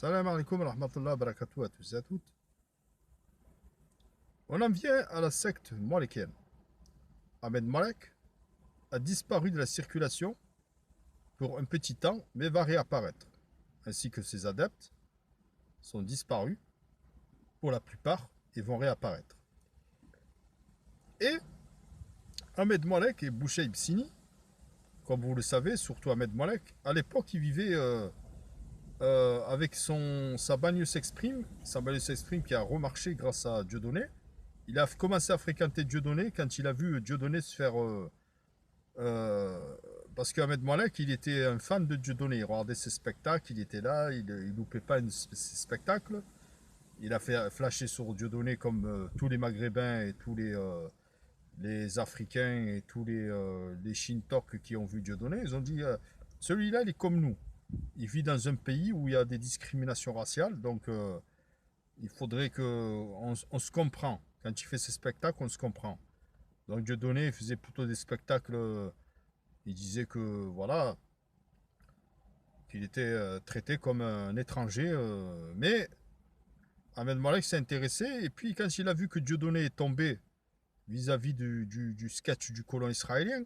Salam alaikum wa rahmatullah wa barakatuh à tous et à toutes. On en vient à la secte malékienne. Ahmed Malek a disparu de la circulation pour un petit temps, mais va réapparaître, ainsi que ses adeptes sont disparus pour la plupart et vont réapparaître. Et Ahmed Malek et Boucheib Sini, comme vous le savez, surtout Ahmed Malek, à l'époque il vivait avec sa banlieue s'exprime qui a remarché grâce à Dieudonné. Il a commencé à fréquenter Dieudonné quand il a vu Dieudonné se faire... parce qu'Ahmed Malek, il était un fan de Dieudonné. Il regardait ses spectacles, il était là, il loupait pas ses spectacles. Il a fait flasher sur Dieudonné comme tous les Maghrébins et tous les Africains et tous les Shintok qui ont vu Dieudonné. Ils ont dit, celui-là, il est comme nous. Il vit dans un pays où il y a des discriminations raciales, donc il faudrait qu'on se comprend. Quand il fait ses spectacles, on se comprend. Donc Dieudonné faisait plutôt des spectacles, il disait que voilà, qu'il était traité comme un étranger, mais Ahmed Malek s'est intéressé, et puis quand il a vu que Dieudonné est tombé vis-à-vis du sketch du colon israélien,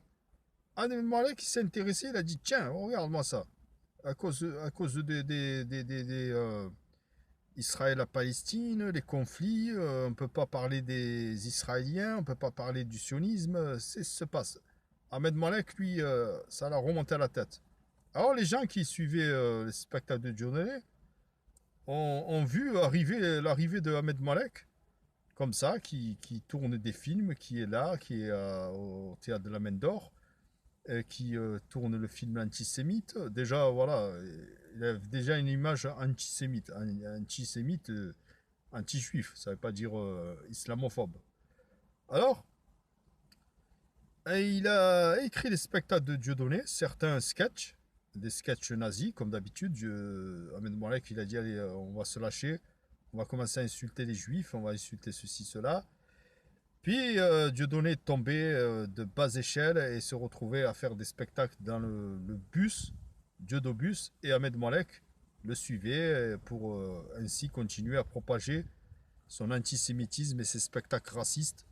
Ahmed Malek s'est intéressé, il a dit tiens, regarde-moi ça, à cause des Israël à Palestine, les conflits, on ne peut pas parler des Israéliens, on ne peut pas parler du sionisme, c'est ce qui se passe. Ahmed Malek, lui, ça l'a remonté à la tête. Alors les gens qui suivaient le spectacle de Dieudonné ont vu l'arrivée de Ahmed Malek, comme ça, qui tourne des films, qui est là, qui est au théâtre de la Main d'Or, qui tourne le film antisémite. Déjà, voilà, il a déjà une image antisémite, anti-juif, ça ne veut pas dire islamophobe. Alors, il a écrit des spectacles de Dieudonné, certains sketchs, des sketchs nazis, comme d'habitude. Ahmed Malek, il a dit, allez, on va se lâcher, on va commencer à insulter les juifs, on va insulter ceci, cela. Puis Dieudonné est tombé de bas échelle et se retrouvait à faire des spectacles dans le bus, Diodobus, et Ahmed Malek le suivait pour ainsi continuer à propager son antisémitisme et ses spectacles racistes.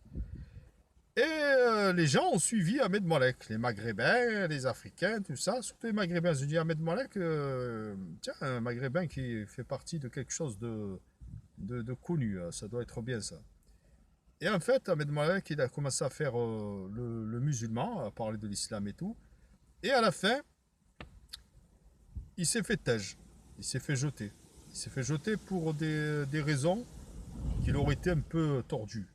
Et les gens ont suivi Ahmed Malek, les Maghrébins, les Africains, tout ça. Surtout les Maghrébins. Je dis Ahmed Malek, tiens, un Maghrébin qui fait partie de quelque chose de connu, ça doit être bien ça. Et en fait, Ahmed Malek, il a commencé à faire le musulman, à parler de l'islam et tout. Et à la fin, il s'est fait tège. Il s'est fait jeter. Il s'est fait jeter pour des raisons qu'il aurait été un peu tordues.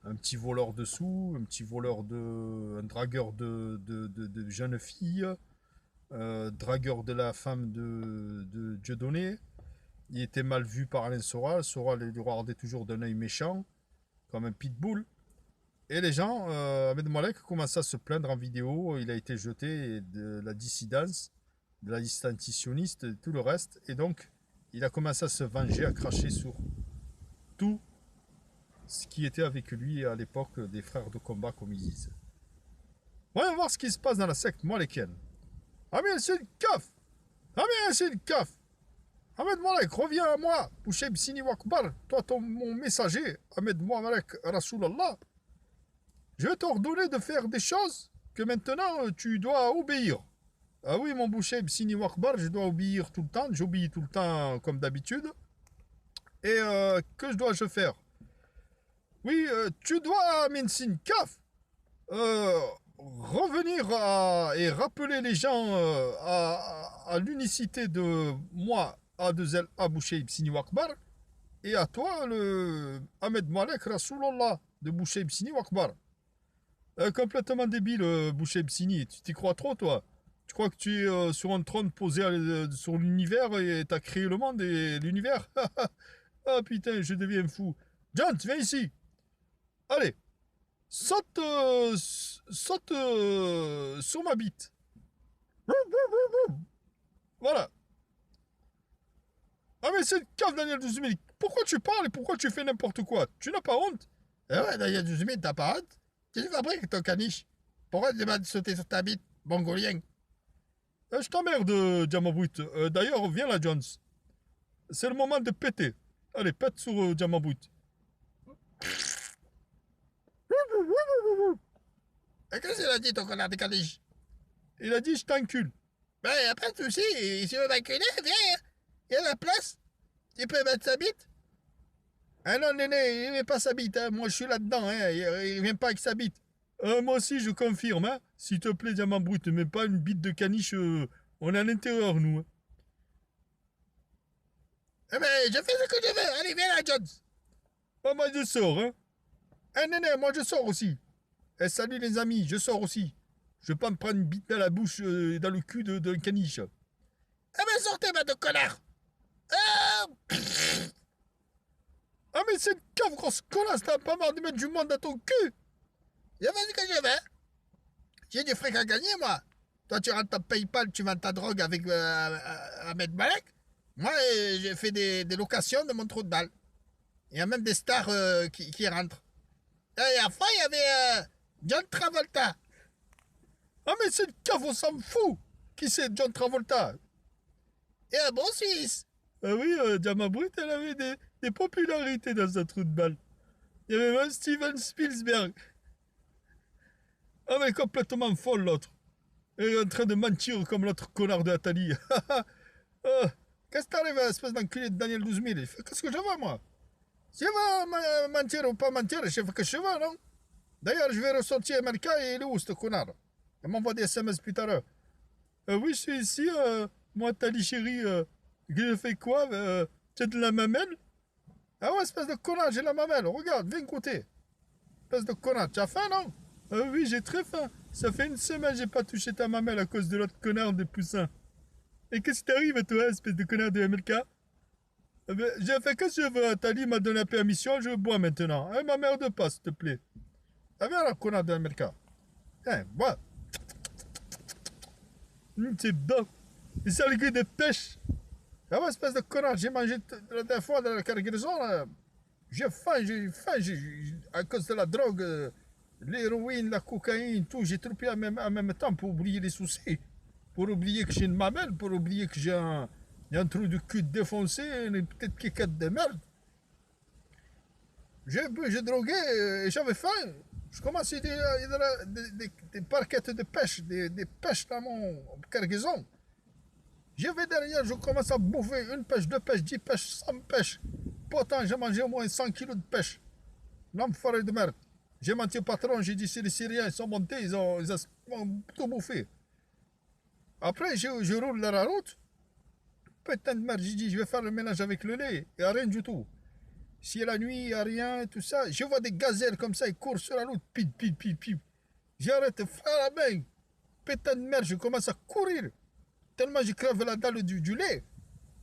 Un petit voleur de sous, un dragueur de jeunes filles, dragueur de la femme de Dieudonné. Il était mal vu par Alain Soral. Soral le regardait toujours d'un œil méchant, comme un pitbull. Et les gens, Ahmed Malek commençait à se plaindre en vidéo, il a été jeté de la dissidence, de la liste antisioniste, et tout le reste. Et donc, il a commencé à se venger, à cracher sur tout ce qui était avec lui à l'époque des frères de combat, comme ils disent. Voyons voir ce qui se passe dans la secte malékienne. Amir, c'est une caf. Amir, c'est une caf. Ahmed Malek, reviens à moi. Boucheib Sini Wakbar, toi, mon messager, Ahmed Malek Rasulallah. Je vais t'ordonner de faire des choses que maintenant tu dois obéir. Ah oui, mon Boucheib Sini Wakbar, je dois obéir tout le temps. J'obéis tout le temps comme d'habitude. Et que dois-je faire? Oui, tu dois, Minsin Kaf, revenir et rappeler les gens à l'unicité de moi, A2L Abou Sheib Sini Wakbar, et à toi, le Ahmed Malek Rasulallah de Boucheib Sini Wakbar. Complètement débile, Boucheib Sini. Tu t'y crois trop, toi? Tu crois que tu es sur un trône posé sur l'univers et t'as créé le monde et l'univers? Ah putain, je deviens fou. John, viens ici. Allez, saute, saute sur ma bite. Voilà. Ah mais c'est une cave, Daniel Duzumil. Pourquoi tu parles et pourquoi tu fais n'importe quoi? Tu n'as pas honte? Eh ouais, Daniel Duzumil, t'as pas honte? Qu'est-ce que tu fabriques ton caniche? Pourquoi tu m'as sauté sur ta bite, mongolien? Je t'emmerde, diamant brut. D'ailleurs, viens là, Jones. C'est le moment de péter. Allez, pète sur Diamant Brut. Et qu'est-ce qu'il a dit ton connard de caniche? Il a dit je t'encule. Ben, y a pas de soucis, si tu veux m'enculer, viens, hein. Y a la place. Tu peux mettre sa bite. Ah non, Néné, il met pas sa bite, hein. Moi je suis là-dedans, hein. Il vient pas avec sa bite. Moi aussi, je confirme, hein. S'il te plaît, Diamant Brut, ne mets pas une bite de caniche. On est à l'intérieur, nous. Hein. Eh ben, je fais ce que je veux. Allez, viens là, Jones. Oh, moi je sors, hein. Eh, Néné, moi je sors aussi. Eh, salut les amis, je sors aussi. Je vais pas me prendre une bite dans la bouche et dans le cul d'un caniche. Eh ben, sortez, bande de connards. Ah, Ah, mais c'est une cave, grosse connasse, t'as pas marre de mettre du monde dans ton cul. je fais ce que je veux. J'ai du fric à gagner, moi. Toi, tu rentres ta PayPal, tu vends ta drogue avec Ahmed Malek. Moi, j'ai fait des locations de mon trou de balle. Il y a même des stars qui rentrent. Et à fois, il y avait John Travolta. Ah, mais c'est une cave, on s'en fout. Qui c'est John Travolta? Et un bon Suisse. Ah oui, Diamant Brut, elle avait des popularités dans un trou de balle. Il y avait même Steven Spielberg. Ah, mais complètement folle, l'autre. Elle est en train de mentir comme l'autre connard de Atali. Qu'est-ce que t'arrives, espèce d'enculé de Daniel 12 000? Qu'est-ce que je veux, moi? Si je veux mentir ou pas mentir, je fais ce que je veux, non? D'ailleurs, je vais ressortir America et il est où, ce connard? Il m'envoie des SMS plus tard. Oui, je suis ici, moi, Tali chérie. Je fais quoi? Tu as de la mamelle? Ah ouais, espèce de connard, j'ai la mamelle. Regarde, viens goûter. Espèce de connard, tu as faim, non? Oui, j'ai très faim. Ça fait une semaine que j'ai pas touché ta mamelle à cause de l'autre connard de Poussin. Et qu'est-ce qui t'arrive à toi, espèce de connard de MLK? Ben, j'ai fait que je veux. Tali m'a donné la permission, je bois maintenant. Ma mère de pas, s'il te plaît. Ah bien, la connard de MLK. Hein, bois. C'est bon. Et ça, le goût de pêche. Ah ouais, espèce de connard, j'ai mangé la dernière fois dans la cargaison, là. J'ai faim, à cause de la drogue, l'héroïne, la cocaïne, tout. J'ai trop pris en même temps pour oublier les soucis. Pour oublier que j'ai une mamelle, pour oublier que j'ai un trou de cul défoncé, une petite quiquette de merde. J'ai drogué et j'avais faim. Je commence à y avoir des parquettes de pêche, des pêches dans mon cargaison. Je vais derrière, je commence à bouffer une pêche, deux pêches, 10 pêches, 100 pêches. Pourtant, j'ai mangé au moins 100 kilos de pêche. L'enfoiré de merde. J'ai menti au patron, j'ai dit c'est les Syriens, ils sont montés, ils ont tout bouffé. Après, je roule dans la route. Putain de merde, j'ai dit je vais faire le ménage avec le lait. Il n'y a rien du tout. Si la nuit, il n'y a rien, tout ça. Je vois des gazelles comme ça, ils courent sur la route. Pip, pip, pip, pip. J'arrête, faire la main. Putain de merde, je commence à courir. Tellement je crève la dalle du lait.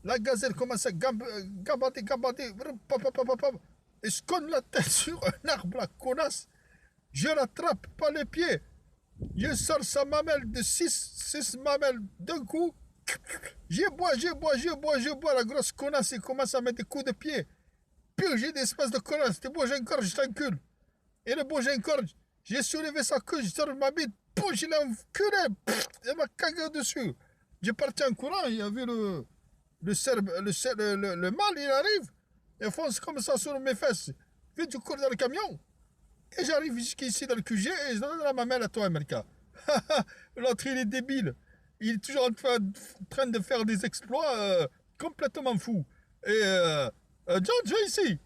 La gazelle commence à gambader. Et je cogne la tête sur un arbre, la connasse. Je l'attrape par les pieds. Je sors sa mamelle de 6 mamelles d'un coup. Je bois. La grosse connasse, elle commence à mettre des coups de pied. Puis j'ai des espèces de connasse. T'es beau, j'ai encore, je t'encule. Et le beau, j'ai encore, j'ai soulevé sa queue, je sors ma bite. Pouf, je l'ai enculé. Elle m'a cagué dessus. J'ai parti en courant, il y avait le mâle, il arrive. Il fonce comme ça sur mes fesses. Vite, je cours dans le camion. Et j'arrive jusqu'ici dans le QG et je donne la mamelle à toi, America. L'autre, il est débile. Il est toujours en train de faire des exploits complètement fous. Et John, viens ici.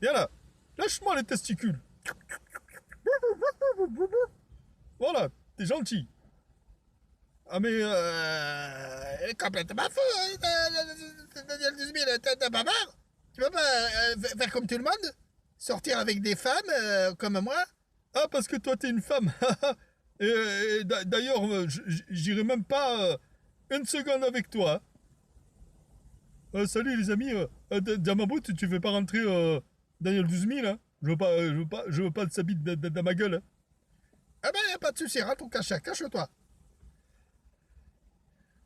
Viens là. Lâche-moi les testicules. Voilà, t'es gentil. Ah mais Elle est complètement fou, Daniel 12 000, t'as pas marre? Tu peux pas faire comme tout le monde? Sortir avec des femmes comme moi? Ah, parce que toi, t'es une femme. Et d'ailleurs, j'irai même pas une seconde avec toi. Salut les amis. Diamant Brut, tu veux pas rentrer Daniel 12 000, hein? Je veux pas de sa bite dans ma gueule. Hein. Ah ben, y a pas de souci, rentre au cachet, cache-toi.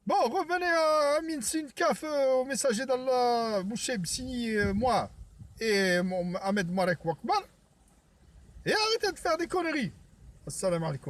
Bon, revenez à Amin Sinkaf, au messager d'Allah, Boucher Bsini, moi et mon Ahmed Marek Wakbar. Et arrêtez de faire des conneries. Assalamu alaikum.